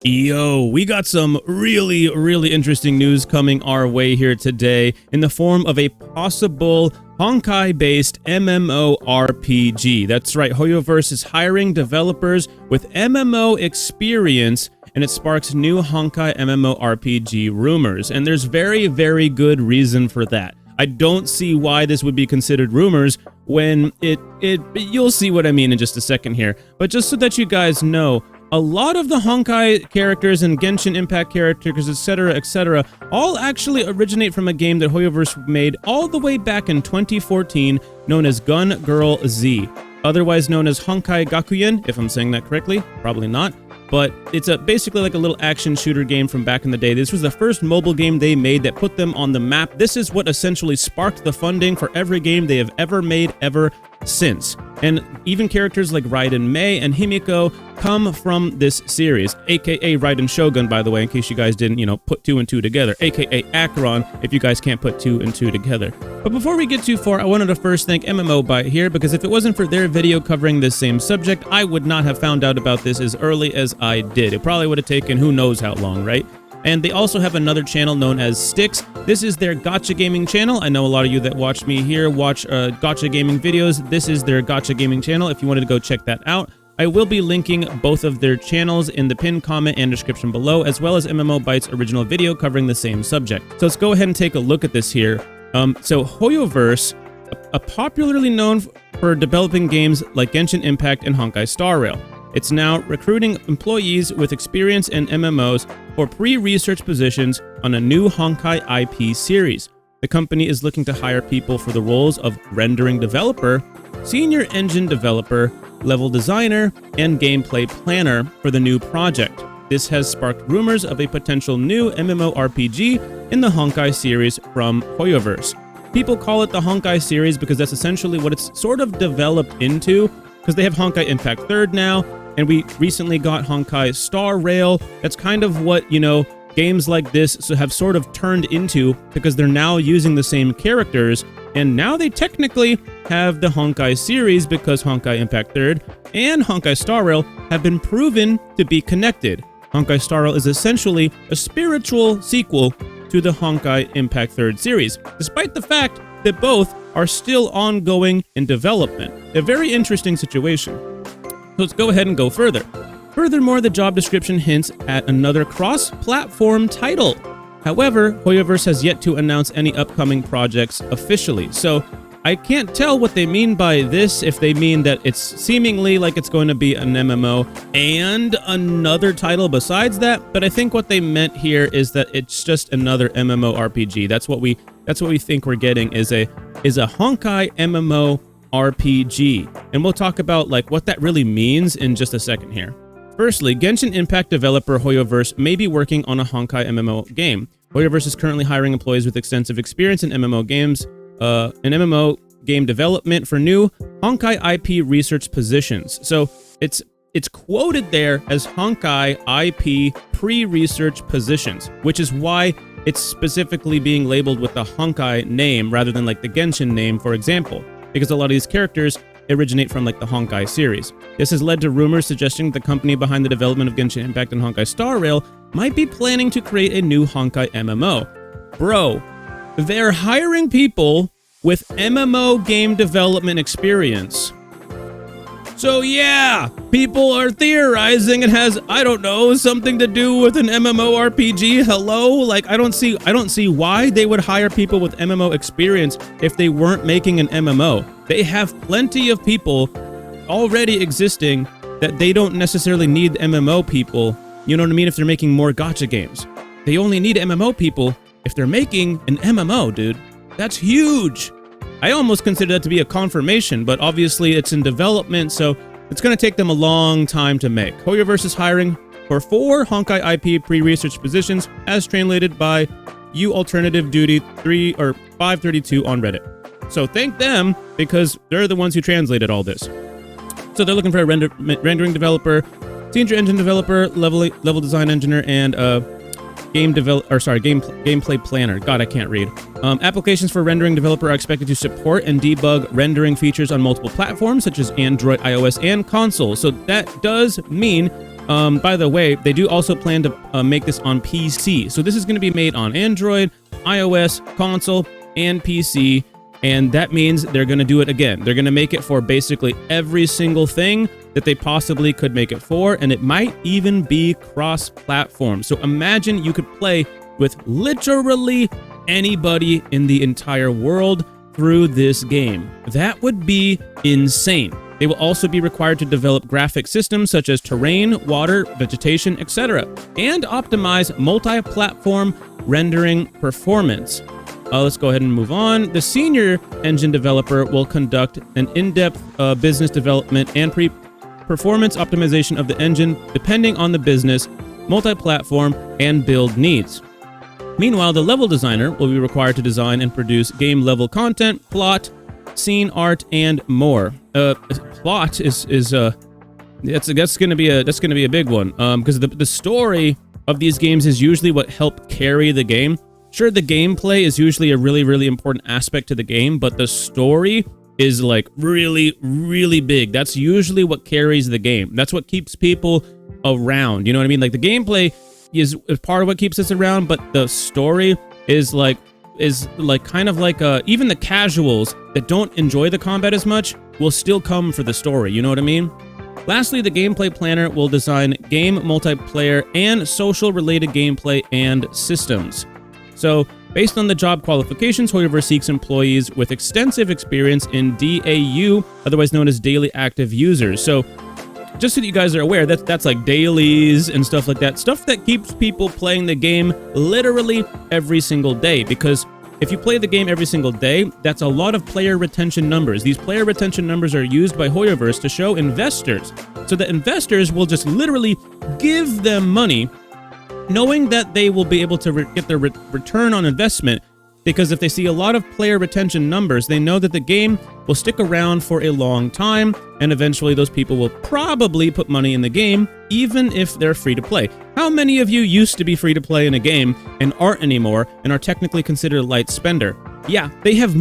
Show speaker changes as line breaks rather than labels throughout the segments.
Yo, we got some really interesting news coming our way here today in the form of a possible Honkai-based MMORPG. That's right, Hoyoverse is hiring developers with MMO experience, and it sparks new Honkai MMORPG rumors. And there's very good reason for that. I don't see why this would be considered rumors when you'll see what I mean in just a second here. But just so that you guys know, a lot of the Honkai characters and Genshin Impact characters, etc., all actually originate from a game that Hoyoverse made all the way back in 2014, known as Gun Girl Z, otherwise known as Honkai Gakuyen, if I'm saying that correctly, probably not. But it's basically like a little action shooter game from back in the day. This was the first mobile game they made that put them on the map. This is what essentially sparked the funding for every game they have ever made ever since. And even characters like Raiden Mei and Himiko come from this series, aka Raiden Shogun, by the way, in case you guys didn't, put two and two together, aka Acheron, if you guys can't put two and two together. But before we get too far, I wanted to first thank MMOByte here, because if it wasn't for their video covering this same subject, I would not have found out about this as early as I did. It probably would have taken who knows how long, right? And they also have another channel known as Stix. This is their Gacha gaming channel. I know a lot of you that watch me here watch Gacha gaming videos. This is their Gacha gaming channel if you wanted to go check that out. I will be linking both of their channels in the pinned comment and description below, as well as MMOByte's original video covering the same subject. So let's go ahead and take a look at this here. So Hoyoverse, popularly known for developing games like Genshin Impact and Honkai Star Rail. It's now recruiting employees with experience in MMOs for pre-research positions on a new Honkai IP series. The company is looking to hire people for the roles of rendering developer, senior engine developer, level designer, and gameplay planner for the new project. This has sparked rumors of a potential new MMORPG in the Honkai series from Hoyoverse. People call it the Honkai series because that's essentially what it's sort of developed into, because they have Honkai Impact 3rd now, and we recently got Honkai Star Rail. That's kind of what, games like this have sort of turned into, because they're now using the same characters, and now they technically have the Honkai series because Honkai Impact 3rd and Honkai Star Rail have been proven to be connected. Honkai Star Rail is essentially a spiritual sequel to the Honkai Impact 3rd series, despite the fact that both are still ongoing in development. A very interesting situation. So let's go ahead and go further. Furthermore, the job description hints at another cross-platform title. However, Hoyoverse has yet to announce any upcoming projects officially, so I can't tell what they mean by this, if they mean that it's seemingly like it's going to be an MMO and another title besides that, but I think what they meant here is that it's just another MMORPG. That's what we think we're getting is a Honkai MMORPG. And we'll talk about what that really means in just a second here. Firstly, Genshin Impact developer Hoyoverse may be working on a Honkai MMO game. Hoyoverse is currently hiring employees with extensive experience in MMO games, MMO game development for new Honkai IP research positions. So it's quoted there as Honkai IP pre-research positions, which is why it's specifically being labeled with the Honkai name rather than the Genshin name, for example, because a lot of these characters originate from the Honkai series. This has led to rumors suggesting the company behind the development of Genshin Impact and Honkai Star Rail might be planning to create a new Honkai MMO. Bro, they're hiring people with MMO game development experience. So yeah, people are theorizing it has, I don't know, something to do with an MMORPG. Hello? I don't see why they would hire people with MMO experience if they weren't making an MMO. They have plenty of people already existing that they don't necessarily need MMO people, you know what I mean, if they're making more gacha games. They only need MMO people if they're making an MMO, dude. That's huge. I almost consider that to be a confirmation, but obviously it's in development, so it's going to take them a long time to make. Hoyoverse is hiring for 4 Honkai IP pre-research positions, as translated by U Alternative Duty 3 or 532 on Reddit. So thank them, because they're the ones who translated all this. So they're looking for a rendering developer, senior engine developer, level design engineer, and gameplay planner. God, I can't read. Applications for rendering developer are expected to support and debug rendering features on multiple platforms, such as Android, iOS, and console. So that does mean By the way, they do also plan to make this on PC. So this is going to be made on Android, iOS, console, and PC. And that means they're going to do it again. They're going to make it for basically every single thing that they possibly could make it for. And it might even be cross-platform. So imagine you could play with literally anybody in the entire world through this game. That would be insane. They will also be required to develop graphic systems such as terrain, water, vegetation, etc., and optimize multi-platform rendering performance. Let's go ahead and move on. The senior engine developer will conduct an in-depth business development and performance optimization of the engine depending on the business, multi-platform, and build needs. Meanwhile, the level designer will be required to design and produce game-level content, plot, scene art, and more. Plot is that's gonna be a big one. Because the story of these games is usually what help carry the game. Sure, the gameplay is usually a really, really important aspect to the game, but the story is like really, really big. That's usually what carries the game. That's what keeps people around. You know what I mean? Like the gameplay is part of what keeps us around, but the story is like kind of like even the casuals that don't enjoy the combat as much will still come for the story. You know what I mean? Lastly, the gameplay planner will design game multiplayer and social related gameplay and systems. So, based on the job qualifications, Hoyoverse seeks employees with extensive experience in DAU, otherwise known as daily active users. So, just so that you guys are aware, that's like dailies and stuff like that. Stuff that keeps people playing the game literally every single day. Because if you play the game every single day, that's a lot of player retention numbers. These player retention numbers are used by Hoyoverse to show investors. So that investors will just literally give them money, knowing that they will be able to get their return on investment, because if they see a lot of player retention numbers, they know that the game will stick around for a long time, and eventually those people will probably put money in the game, even if they're free to play. How many of you used to be free to play in a game and aren't anymore and are technically considered a light spender? Yeah, they have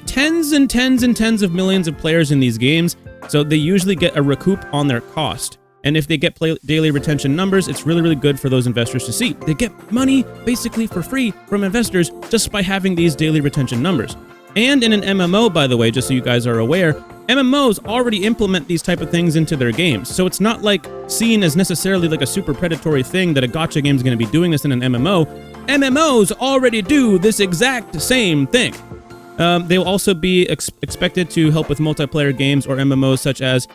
tens and tens and tens of millions of players in these games, so they usually get a recoup on their cost. And if they get daily retention numbers, it's really, really good for those investors to see. They get money basically for free from investors just by having these daily retention numbers. And in an MMO, by the way, just so you guys are aware, MMOs already implement these type of things into their games. So it's not like seen as necessarily like a super predatory thing that a gacha game is going to be doing this in an MMO. MMOs already do this exact same thing. They will also be expected to help with multiplayer games or MMOs such as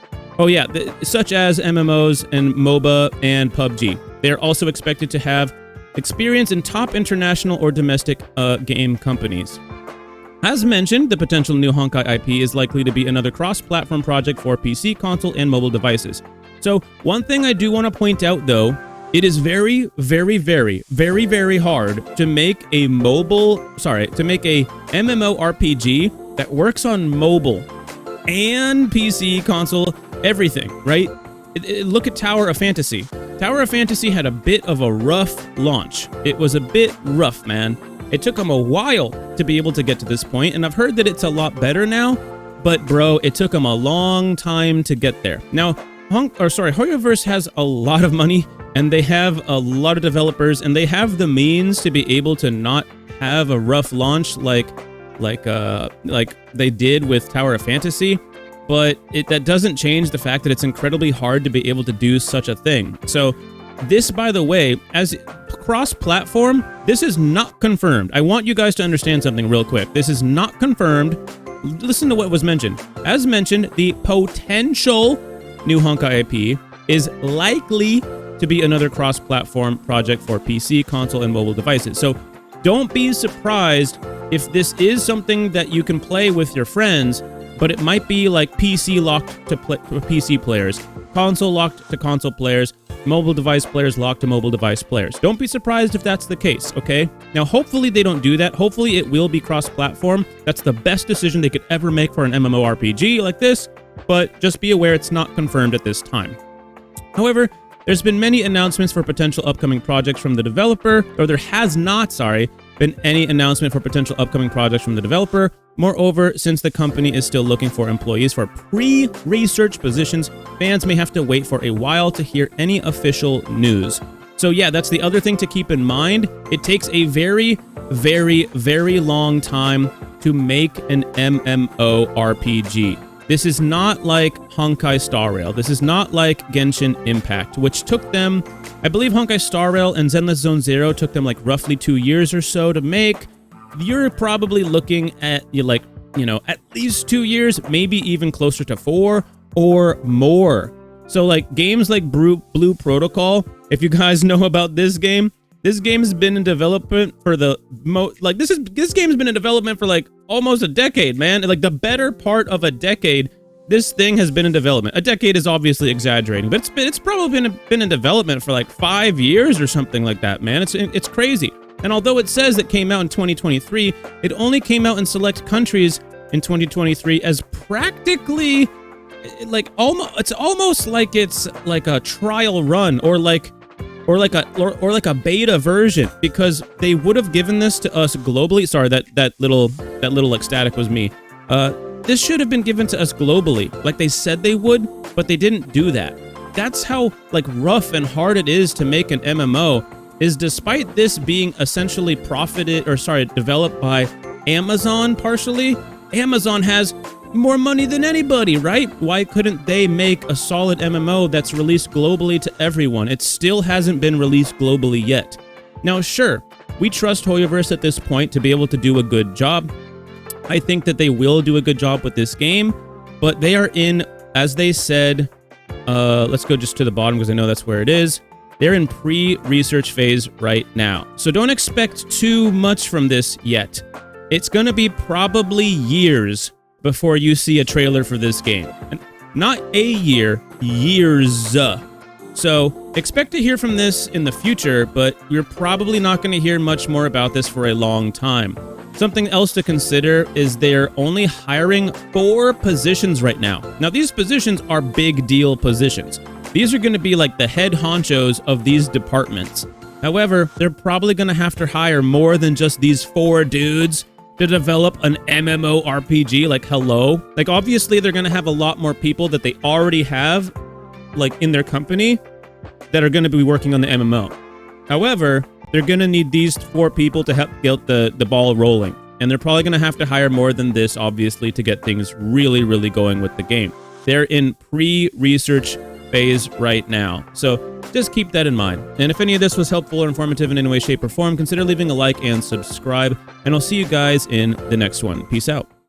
MMOs and MOBA and PUBG. They are also expected to have experience in top international or domestic game companies. As mentioned, the potential new Honkai IP is likely to be another cross-platform project for PC, console, and mobile devices. So, one thing I do want to point out, though, it is very, very, very, very, very hard to make a MMORPG that works on mobile and PC, console, everything, right? Look at Tower of Fantasy. Tower of Fantasy had a bit of a rough launch. It was a bit rough, man. It took them a while to be able to get to this point, and I've heard that it's a lot better now, but bro, it took them a long time to get there. Now, Hoyoverse has a lot of money, and they have a lot of developers, and they have the means to be able to not have a rough launch like they did with Tower of Fantasy. But that doesn't change the fact that it's incredibly hard to be able to do such a thing. So this, by the way, as cross-platform, this is not confirmed. I want you guys to understand something real quick. This is not confirmed. Listen to what was mentioned. As mentioned, the potential new Honkai IP is likely to be another cross-platform project for PC, console, and mobile devices. So don't be surprised if this is something that you can play with your friends, but it might be like PC locked to PC players, console locked to console players, mobile device players locked to mobile device players. Don't be surprised if that's the case, okay? Now, hopefully they don't do that. Hopefully it will be cross-platform. That's the best decision they could ever make for an MMORPG like this, but just be aware it's not confirmed at this time. However, there's been many announcements for potential upcoming projects from the developer, or there has not, been any announcement for potential upcoming projects from the developer. Moreover, since the company is still looking for employees for pre-research positions, fans may have to wait for a while to hear any official news. So yeah, that's the other thing to keep in mind. It takes a very, very, very long time to make an MMORPG. This is not like Honkai Star Rail. This is not like Genshin Impact, which took them, I believe Honkai Star Rail and Zenless Zone Zero took them like roughly 2 years or so to make. You're probably looking at, at least 2 years, maybe even closer to 4 or more. So like games like Blue Protocol, if you guys know about this game's been in development for this game's been in development for like almost a decade, man. Like the better part of a decade, this thing has been in development. A decade is obviously exaggerating, but it's probably been in development for like 5 years or something like that, man. It's crazy. And although it says it came out in 2023, it only came out in select countries in 2023 as practically it's almost like it's like a trial run or like a beta version, because they would have given this to us globally. Sorry, that little like static was me. This should have been given to us globally, like they said they would, but they didn't do that. That's how like rough and hard it is to make an MMO. Is despite this being essentially developed by Amazon partially, Amazon has more money than anybody, right? Why couldn't they make a solid MMO that's released globally to everyone? It still hasn't been released globally yet. Now, sure, we trust Hoyoverse at this point to be able to do a good job. I think that they will do a good job with this game, but they are in, as they said, let's go just to the bottom because I know that's where it is. They're in pre-research phase right now. So don't expect too much from this yet. It's going to be probably years before you see a trailer for this game. Not a year, years. So expect to hear from this in the future, but you're probably not going to hear much more about this for a long time. Something else to consider is they're only hiring 4 positions right now. Now, these positions are big deal positions. These are going to be like the head honchos of these departments. However, they're probably going to have to hire more than just these 4 dudes to develop an MMORPG. Like, hello? Like, obviously, they're going to have a lot more people that they already have, like, in their company that are going to be working on the MMO. However, they're going to need these 4 people to help get the ball rolling. And they're probably going to have to hire more than this, obviously, to get things really, really going with the game. They're in pre-research phase right now. So just keep that in mind. And if any of this was helpful or informative in any way, shape, or form, consider leaving a like and subscribe. And I'll see you guys in the next one. Peace out.